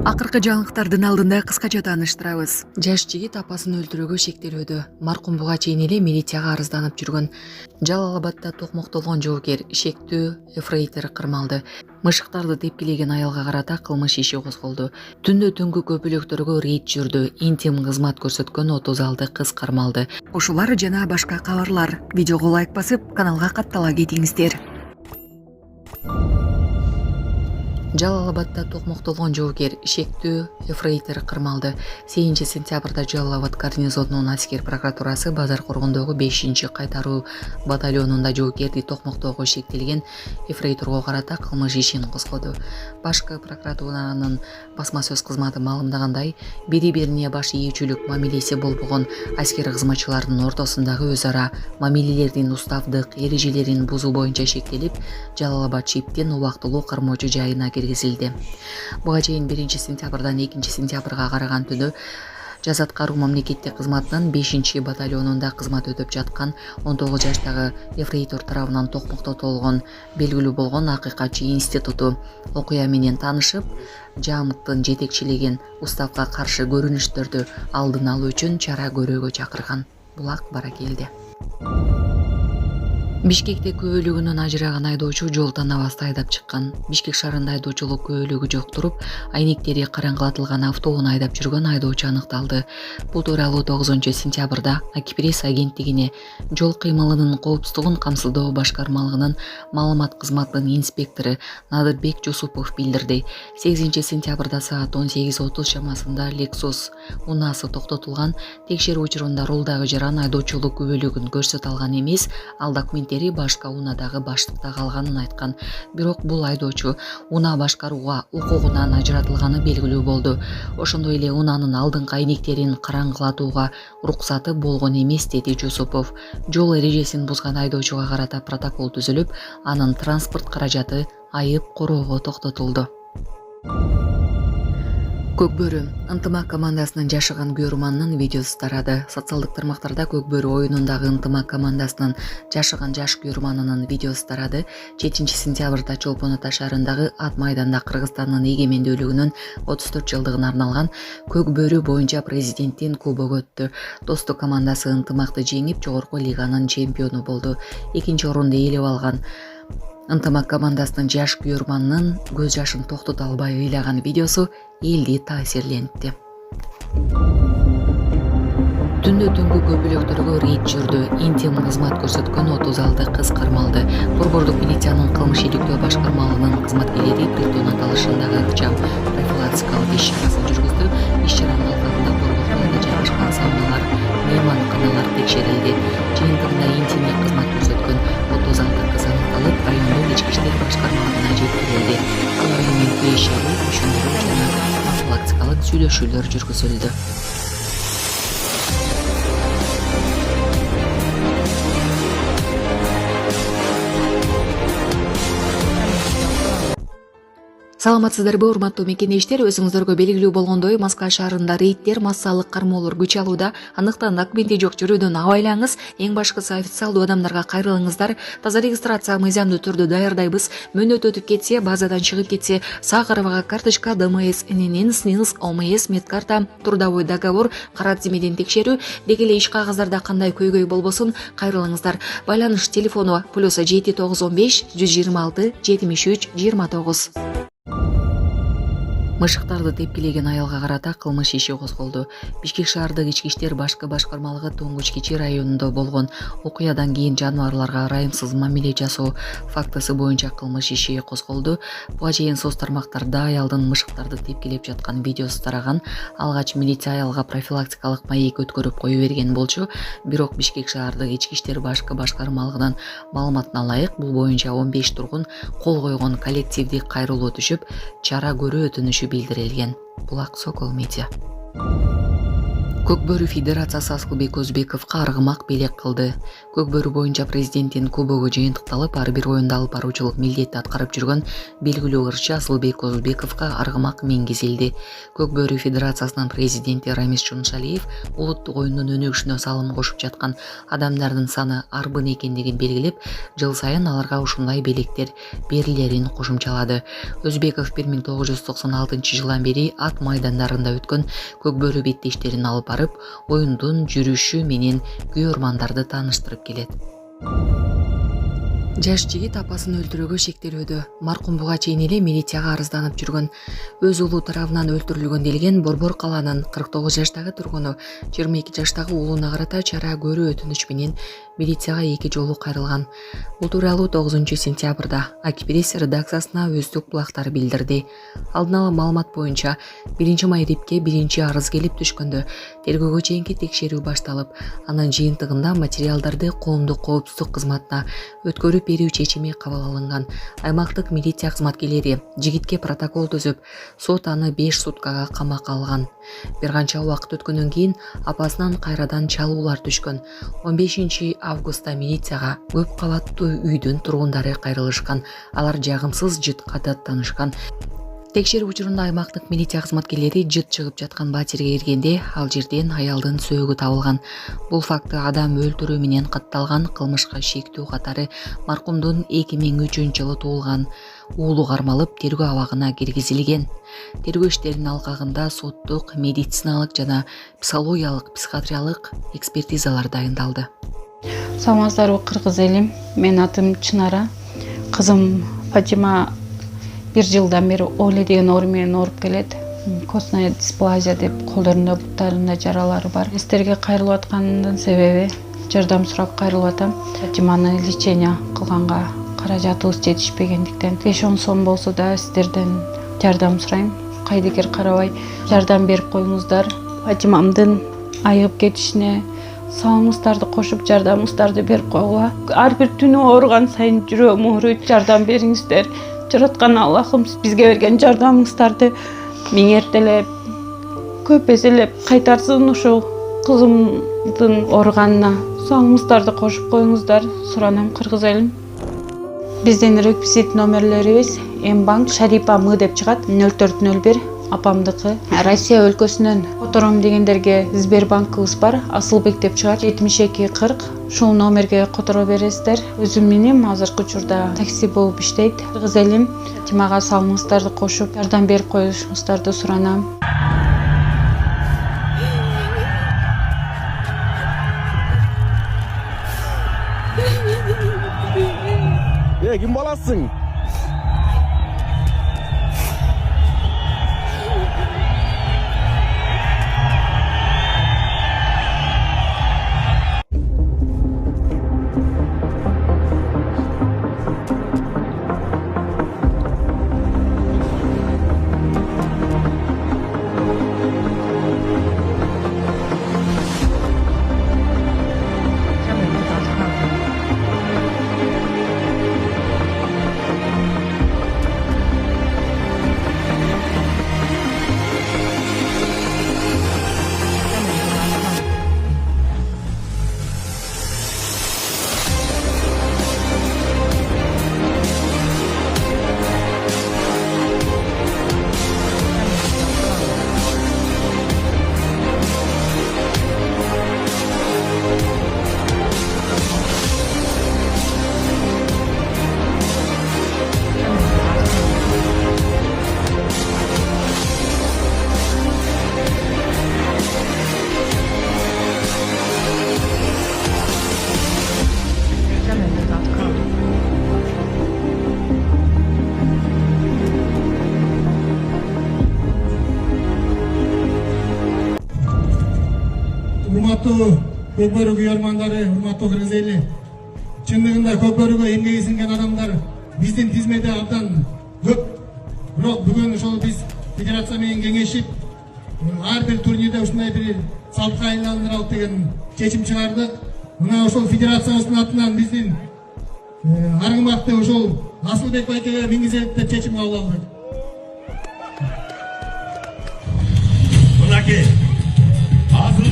Акыркы жаңылыктардын алдында кыскача тааныштырабыз. Жаш жигит апасын өлтүрүүгө шектелүүдө. Маркум буга чейин эле милицияга арызданып жүргөн. Жалал Абадда токмоктолгон жоокер шектүү эфрейтор кырмалды. Мышыктарды тепкилеген аялга карата кылмыш иши козголду. Түндө түнгү көпүлөктөргө рейд жүрдү. Интим кызмат көрсөткөн 36 кыз кармалды. Ушулар жана башка кабарлар. Видеого лайк басып, каналга каттала кетиңиздер. Жалал Абадда токмоктолгон жоокер шектүү эфрейтор кырмалды. 8 сентябрда Жалал Абад гарнизонунун аскер прокуратурасы Базар Коргондогу 5-кайтаруу батальонунда жоокерди токмоктоого шектелген эфрейторго карата кылмыш ишин козгоду. Башкы прокуратуранын басма сөз кызматы маалымдагандай, бири-бирине баш ийүүчүлүк мамилеси болбогон аскер кызматчылардын ортосундагы өз ара мамилелердин уставдык эрежелерин бузуу боюнча шектелип, Жалал Абад ШИПтин убактылуу кармоочу жайына киргизилди. Буга чейин 1-сентябрдан 2-сентябрга караган түнү жаза аткаруу мамлекеттик кызматынын 5-батальонунда кызмат өтөп жаткан 19 жаштагы эфрейтор тарабынан токмоктотулгон белгилүү болгон Акыйкатчы институту окуя менен таанышып, ЖАМКтын жетекчилеген уставга каршы көрүнүштөрдү алдын алуу үчүн чара көрүүгө чакырган. Булак бара келди. Бишкекте күбөлүгүнөн ажыраган айдоочу жол танабастай айдап чыккан. Бишкек шаарында айдоочулук күбөлүгү жоктуруп, айнектери караңгылатылган автоунаа айдап жүргөн айдоочу аныкталды. Бул тууралуу 9-сентябрда Акипресс агенттигине жол кыймылынын коопсуздугун камсыздоо башкармалыгынын маалымат кызматынын инспектору Надырбек Жусупов билдирди. 8-сентябрда саат 18:30 чамасында Lexus унаасы токтотулган. Текшерүү учурунда рулдагы жаран айдоочулук күбөлүгүн көрсөтө алган эмес, ал документтери башка унаадагы баштыкта калганын айткан. Бирок бул айдоочу унаа башкарууга укугунан ажыратылганы белгилүү болду. Ошондой эле унаанын алдыңкы айнектерин караңгылатууга уруксаты болгон эмес, деди Жусупов. Жол эрежесин бузган айдоочуга карата протокол түзүлүп, анын транспорт каражаты айып короого токтотулду. Көкбөрү ынтымак командасынын жашыган күйөрманынын видеосу тарады. Социалдык тармактарда Көкбөрү оюнундагы ынтымак командасынын жашыган жаш күйөрманынын видеосу тарады. 7-сентябрда Чолпон Ата шаарындагы Ат майданда Кыргызстандын эгемендүүлүгүнүн 34 жылдыгына арналган Көкбөрү боюнча президенттин кубогу өттү. Достук командасы ынтымакты жеңип, жогорку лиганын чемпиону болду. 2-орунду ээлеп алган ынтымак командасынын жаш күйөрманынын көз жашын токтото албай ыйлаган видеосу элди таасирлентти. Түндө түнгү көпүлөктөргө рейд жүрдү. Интим кызмат көрсөткөн 36 кыз кармалды. Борбордук милициянын кылмыш иликтөө башкармалыгынын кызматкерлери притон аталышындагы ыкчам профилактикалык иш-чарасын жүргүздү. Иш-чаранын алкагында борборлордо жайгашкан сауналар, мейманканалар текшерилди. Жыйынтыгында интимдик кызмат көрсөткөн 36 кыз аныкталып, райондук ички иштер башкармалыгына жеткирилди. Алар менен тиешелүү түшүндүрүү жана профилактикалык сүйлөшүүлөр жүргүзүлдү. Саламатсыздарбы, урматтуу мекендештер? Өзүңүздөргө белгилүү болгондой, Москва шаарында рейдтер, массалык кармоолор күч алууда. Андыктан документи жок жүрүүдөн абайлаңыз. Эң башкысы официалдуу адамдарга кайрылыңыздар. Таза регистрация мыйзамдуу түрдө даярдайбыз. Мөөнөт өтүп кетсе, базадан чыгып кетсе, саа карабага карточка, ДМС, ННН, СНИЛС, ОМС, медкарта, трудовой договор, кара тизмеден текшерүү, деги эле иш кагаздарда кандай көйгөй болбосун кайрылыңыздар. Байланыш телефону +7 915 126 73 29. Мышыктарды тепкилеген аялга карата кылмыш иши козголду. Бишкек шаардык ички иштер башкы башкармалыгы Тоңгуч Кичи районунда болгон окуядан кийин жаныбарларга ырайымсыз мамиле жасоо фактысы боюнча кылмыш иши козголду. Буга чейин соц тармактарда аялдын мышыктарды тепкилеп жаткан видеосу тараган. Алгач милиция аялга профилактикалык маек өткөрүп кое берген болчу. Бирок Бишкек шаардык ички иштер башкы башкармалыгынын маалыматына ылайык, бул боюнча 15 тургун кол койгон коллективдик кайрылуу түшүп, чара көрүү өтүнүшү билдирилген. Булак Сокол медиа. Көкбөрү Федерациясы Асылбек Өзбековго аргымак белек кылды. Көкбөрү боюнча президенттин кубогу жыйынтыкталып, ар бир оюнда алып баруучулук милдетти аткарып жүргөн белгилүү ырчы Асылбек Өзбековго аргымак мингизилди. Көкбөрү Федерациясынын президенти Рамис Чуншалиев улуттук оюндун өнүгүшүнө салым кошуп жаткан адамдардын саны арбын экендигин белгилеп, жыл сайын аларга ушундай белектер берилерин кошумчалады. Өзбеков 1996 бери ат майдандарында өткөн Көкбөрү беттештерин алып барып, оюндун жүрүшү менен күйөрмандарды тааныштырып келет. Жаш жигит апасын өлтүрүүгө шектелүүдө. Маркум буга чейин эле милицияга арызданып жүргөн. Өз уулу тарабынан өлтүрүлгөн делген Борбор калаанын 49 жаштагы тургуну 22 жаштагы уулуна карата чара көрүү өтүнүч менен милицияга 2 жолу кайрылган. Бул тууралуу 9 сентябрда Акипресс редакциясына өздүк булактар билдирди. Алдын ала маалымат боюнча 1 майрипке биринчи арыз келип түшкөндө тергөөгө чейинки текшерүү башталып, анын жыйынтыгында материалдарды коомдук коопсуздук кызматына өткөрүп берүү чечими кабыл алынган. Аймактык милиция кызматкерлери жигитке протокол түзүп, сот аны 5 суткага камакка алган. Бир канча убакыт өткөндөн кийин апасынан кайрадан чалуулар түшкөн. 15 августта милицияга көп кабаттуу үйдүн тургундары кайрылышкан. Алар жагымсыз жытка даттанышкан. Текшерүү учурунда аймактык милиция кызматкерлери жыт чыгып жаткан батирге киргенде ал жерден аялдын сөөгү табылган. Бул факты адам өлтүрүү менен катталган кылмышка шектүү катары маркумдун 2003-жылы туулган уулу кармалып, тергөө абагына киргизилген. Тергөө иштеринин алкагында соттук, медициналык жана психологиялык, психиатриялык экспертизалар дайындалды. Саламатсыздарбы, кыргыз элим. Менин атым Чынара. Кызым Фатима 1 жылдан бери Оле деген оору менен ооруп келет. Костная дисплазия деп колдорунда, буттарында жаралары бар. Сиздерге кайрылып аткандын себеби жардам сурап кайрылып атам. Фатиманы лечение кылганга каражатыбыз жетишпегендиктен 5-10 сом болсо да сиздерден жардам сурайм. Кайдыгер карабай жардам берип коюңуздар. Фатимамдын айыгып кетишине салымыңыздарды кошуп, жардамыңыздарды берип койгула. Ар бир түнү ооруган сайын жүрөгүм ооруйт. Жардам бериңиздер. Жараткан Аллахым бизге берген жардамыңыздарды миңертелеп, көп эселеп кайтарсын. Ушул кызымдын ооруганына салымыңыздарды кошуп коюңуздар. Суранам, кыргыз элим. Биздин реквизит номерлерибиз М-банк Шарипа М деп чыгат. 0401 апамдыкы. Россия өлкөсүнөн котором дегендерге Сбербанкыбыз бар. Асылбек деп чыгат. 7240. Ушул номерге которо бересиздер. Өзүм менен азыркы учурда такси болуп иштейт. Кыргыз элим, Фатимага салымыңыздарды кошуп, жардам берип коюшуңуздарды суранам. Ким баласың? Урматтуу Көкбөрү күйөрмандары, урматтуу кыргыз эли. Чындыгында Көкбөрүгө эмгеги сиңген адамдар биздин тизмеде абдан көп. Бирок бүгүн ошол биз федерация менен кеңешип, ар бир турнирде ушундай бир салтка айландыралык деген чечим чыгардык. Мына ошол федерациябыздын атынан биздин аргымакты ошол Асылбек байкеге мингизелик деп чечим кабыл алдык. Мынакей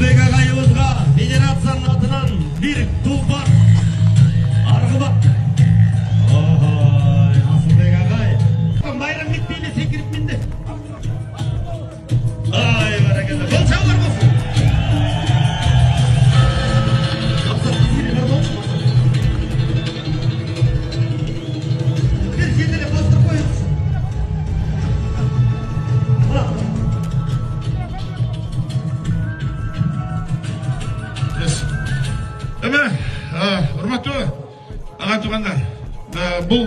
Асылбек ағайымызға федерацияның атынан бір тұлпар арғымақ. Ой, Асылбек ағай. Байрам бітпейді, секіріп мінді. Ай, баракалла. Бұл шағылар болсын. Bir şeylere bastır koyuyoruz. Урматтуу ага туугандар, бул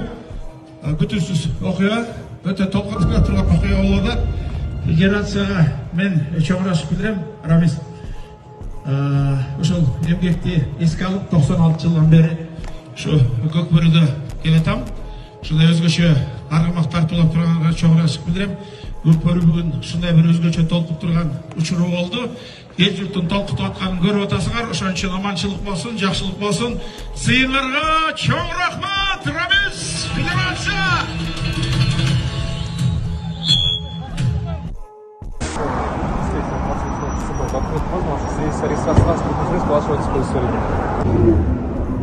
күтүүсүз окуя, өтө толкунуп турган окуя болууда. Федерацияга мен чоңурашып билдирем, Рамис. Ошол эмгекти эске алып 96 жылдан бери ушу Көкбөрүдө келатам. Ушундай өзгөчө аргымак тартуулап турганга чоңурашып билдирем. Көкбөрү бүгүн ушундай бир өзгөчө толкуп турган учуру болду. Ел жұрттың толқытып атқанын көріп отасыңар, ошон үчүн аманчылык болсун, жакшылык болсун. Сыйыңарга чоң рахмат, Рамис Федерация!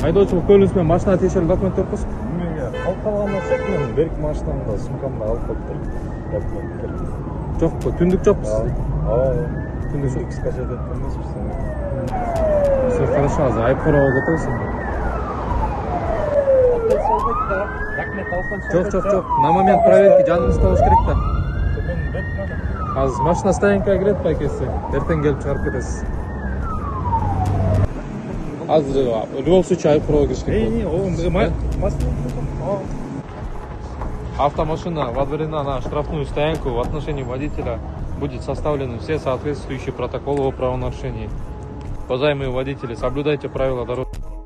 Айдоочу көлүнүз менен машина текшерип документ берип койсун. Эмнеге? Алып калган акча мен берик машинамда, сумкамда алып калыптыр. Документтер. Жокпу, түндүк жокпу сизде? Түндүк скачать эткен эмеспиз. Все хорошо, азыр айып кароо кетесиң. Жок. На момент проверки жаныңызда болуш керек да. Азыр машина стоянкага кирет байкеси. Эртең келип чыгарып кетесиз. Азыр в любом случае айып кароо кириш керек. Автомашина водворена на штрафную стоянку. В отношении водителя будет составлены все соответствующие протоколы о правонарушении. Уважаемые водители, соблюдайте правила дорожного